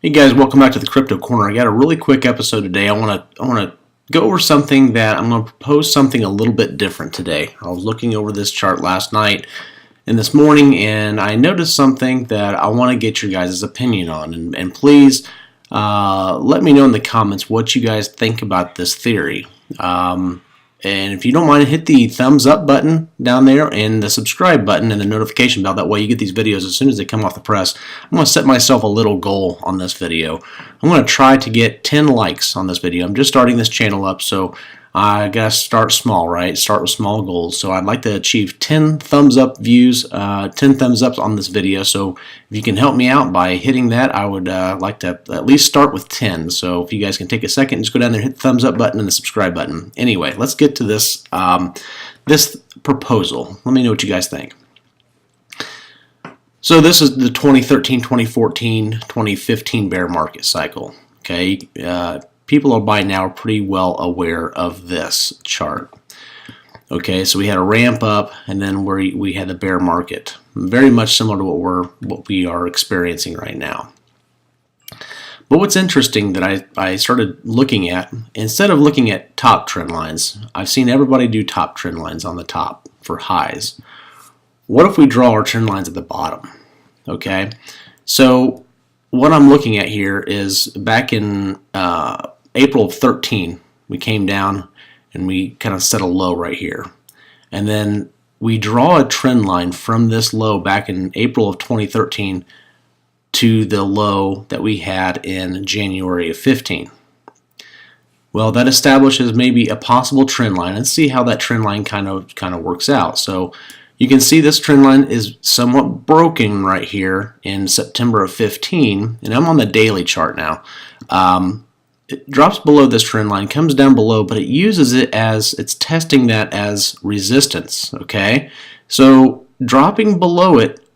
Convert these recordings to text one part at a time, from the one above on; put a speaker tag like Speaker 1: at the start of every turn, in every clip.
Speaker 1: Hey guys, welcome back to the Crypto Corner. I got a really quick episode today. I want to go over something that I'm going to propose something a little bit different today. I was looking over this chart last night and this morning, and I noticed something that I want to get your guys' opinion on. And please let me know in the comments what you guys think about this theory. And if you don't mind, hit the thumbs up button down there and the subscribe button and the notification bell. That way you get these videos as soon as they come off the press. I'm going to set myself a little goal on this video. I'm going to try to get 10 likes on this video. I'm just starting this channel up, so I got to start small, right? Start with small goals. So I'd like to achieve 10 thumbs up views, 10 thumbs ups on this video. So if you can help me out by hitting that, I would like to at least start with 10. So if you guys can take a second, just go down there, hit the thumbs up button and the subscribe button. Anyway, let's get to this, this proposal. Let me know what you guys think. So this is the 2013, 2014, 2015 bear market cycle. Okay. People are by now pretty well aware of this chart. Okay, so we had a ramp up, and then we had the bear market, very much similar to what we are experiencing right now. But what's interesting that I started looking at, instead of looking at top trend lines, I've seen everybody do top trend lines on the top for highs. What if we draw our trend lines at the bottom? Okay, so what I'm looking at here is back in April of 13, we came down and we kind of set a low right here. And then we draw a trend line from this low back in April of 2013 to the low that we had in January of 15. Well, that establishes maybe a possible trend line, and see how that trend line kind of works out. So you can see this trend line is somewhat broken right here in September of 15, and I'm on the daily chart now. It drops below this trend line, comes down below, but it uses it as, it's testing that as resistance, okay? So dropping below it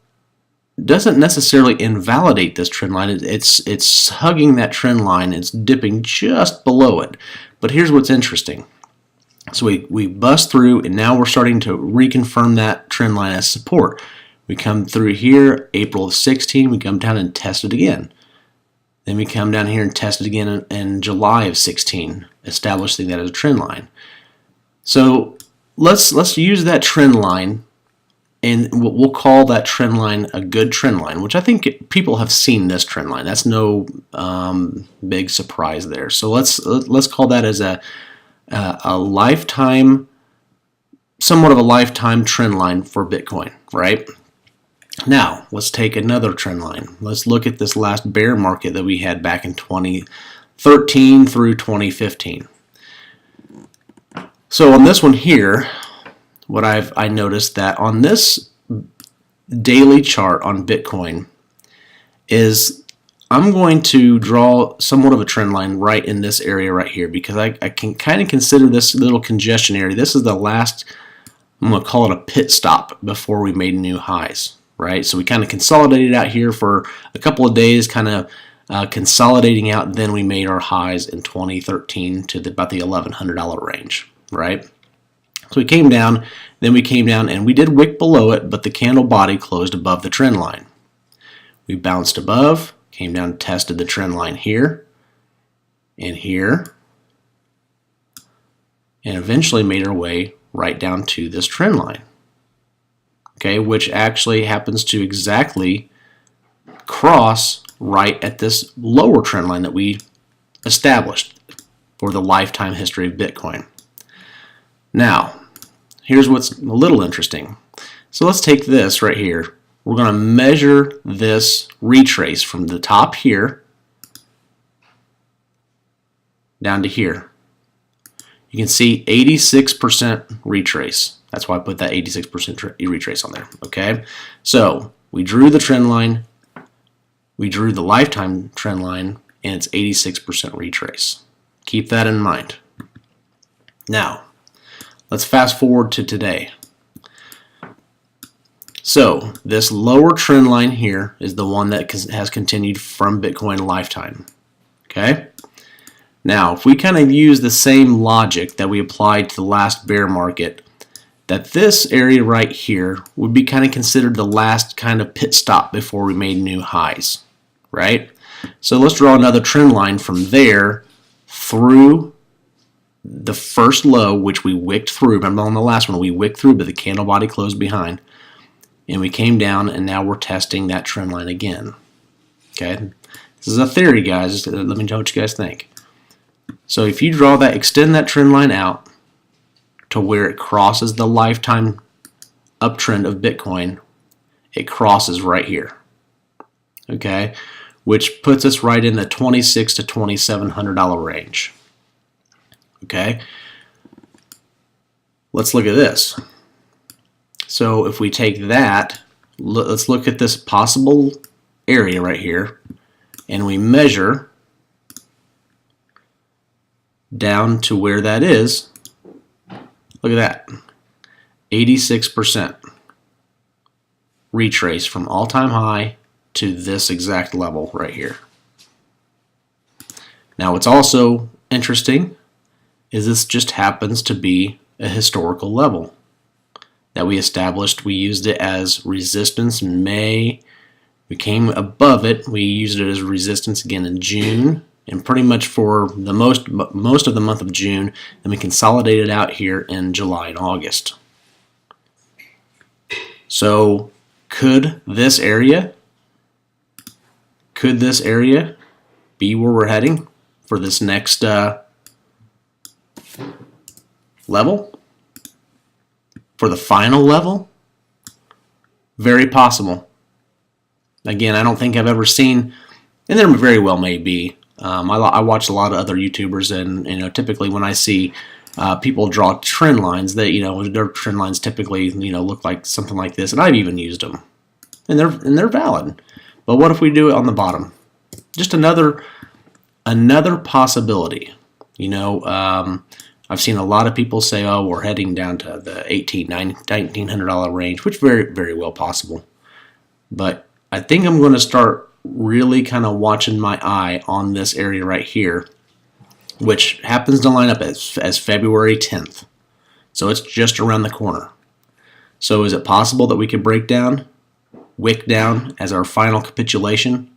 Speaker 1: doesn't necessarily invalidate this trend line. It's hugging that trend line, it's dipping just below it. But here's what's interesting. So we bust through, and now we're starting to reconfirm that trend line as support. We come through here, April of 16, we come down and test it again. Then we come down here and test it again in July of 16, establishing that as a trend line. So let's use that trend line, and we'll call that trend line a good trend line, which I think people have seen this trend line. That's no big surprise there. So let's call that as a lifetime, somewhat of a lifetime trend line for Bitcoin, right? Now, let's take another trend line. Let's look at this last bear market that we had back in 2013 through 2015. So on this one here, what I noticed that on this daily chart on Bitcoin is I'm going to draw somewhat of a trend line right in this area right here, because I can kind of consider this little congestion area. This is the last, I'm going to call it a pit stop before we made new highs. Right, so we kind of consolidated out here for a couple of days, kind of consolidating out. Then we made our highs in 2013 to about the $1,100 range, right? So we came down, then we came down, and we did wick below it, but the candle body closed above the trend line. We bounced above, came down, tested the trend line here, and eventually made our way right down to this trend line. Okay, which actually happens to exactly cross right at this lower trend line that we established for the lifetime history of Bitcoin. Now, here's what's a little interesting. So let's take this right here. We're going to measure this retrace from the top here down to here. You can see 86% retrace. That's why I put that 86% retrace on there. Okay, so we drew the trend line, we drew the lifetime trend line, and it's 86% retrace. Keep that in mind. Now, let's fast forward to today. So this lower trend line here is the one that has continued from Bitcoin lifetime. Okay. Now, if we kind of use the same logic that we applied to the last bear market, that this area right here would be kind of considered the last kind of pit stop before we made new highs. right? So let's draw another trend line from there through the first low, which we wicked through. Remember on the last one, we wicked through, but the candle body closed behind. And we came down, and now we're testing that trend line again. Okay? This is a theory, guys. Let me know what you guys think. So if you draw that, extend that trend line out to where it crosses the lifetime uptrend of Bitcoin, it crosses right here. Okay? Which puts us right in the $2,600 to $2,700 range. Okay? Let's look at this. So if we take that, let's look at this possible area right here, and we measure down to where that is. Look at that, 86% retrace from all-time high to this exact level right here. Now what's also interesting is this just happens to be a historical level that we established. We used it as resistance in May. We came above it. We used it as resistance again in June, and pretty much for the most of the month of June. And we consolidated out here in July and August. So could this area be where we're heading for this next level? For the final level? Very possible. Again, I don't think I've ever seen, and there very well may be. I watch a lot of other YouTubers, and typically when I see people draw trend lines, that their trend lines typically look like something like this, and I've even used them, and they're valid. But what if we do it on the bottom? Just another possibility. I've seen a lot of people say, oh, we're heading down to the $1,900 range, which very, very well possible. But I think I'm going to start really kind of watching my eye on this area right here, which happens to line up as February 10th. So it's just around the corner. So is it possible that we could break down, wick down as our final capitulation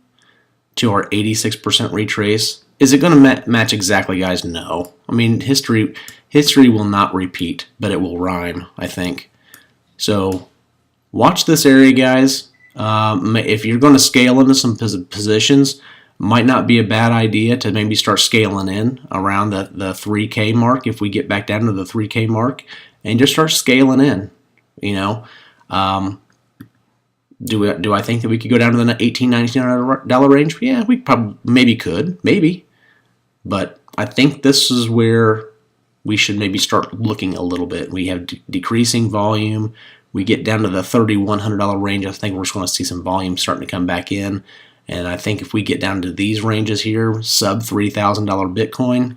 Speaker 1: to our 86% retrace? Is it going to match exactly, guys? No. I mean, history will not repeat, but it will rhyme, I think. So watch this area, guys. If you're going to scale into some positions, might not be a bad idea to maybe start scaling in around the 3K mark if we get back down to the 3K mark, and just start scaling in. Do I think that we could go down to the $1,800, $1,900 range? Yeah, we probably could. But I think this is where we should maybe start looking a little bit. We have decreasing volume. We get down to the $3,100 range. I think we're just going to see some volume starting to come back in. And I think if we get down to these ranges here, sub $3,000 Bitcoin,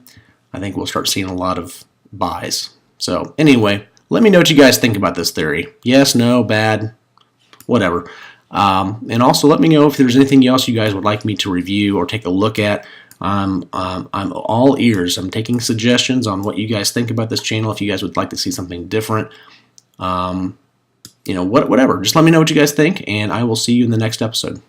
Speaker 1: I think we'll start seeing a lot of buys. So anyway, let me know what you guys think about this theory. Yes, no, bad, whatever. And also let me know if there's anything else you guys would like me to review or take a look at. I'm all ears. I'm taking suggestions on what you guys think about this channel. If you guys would like to see something different, whatever. Just let me know what you guys think, and I will see you in the next episode.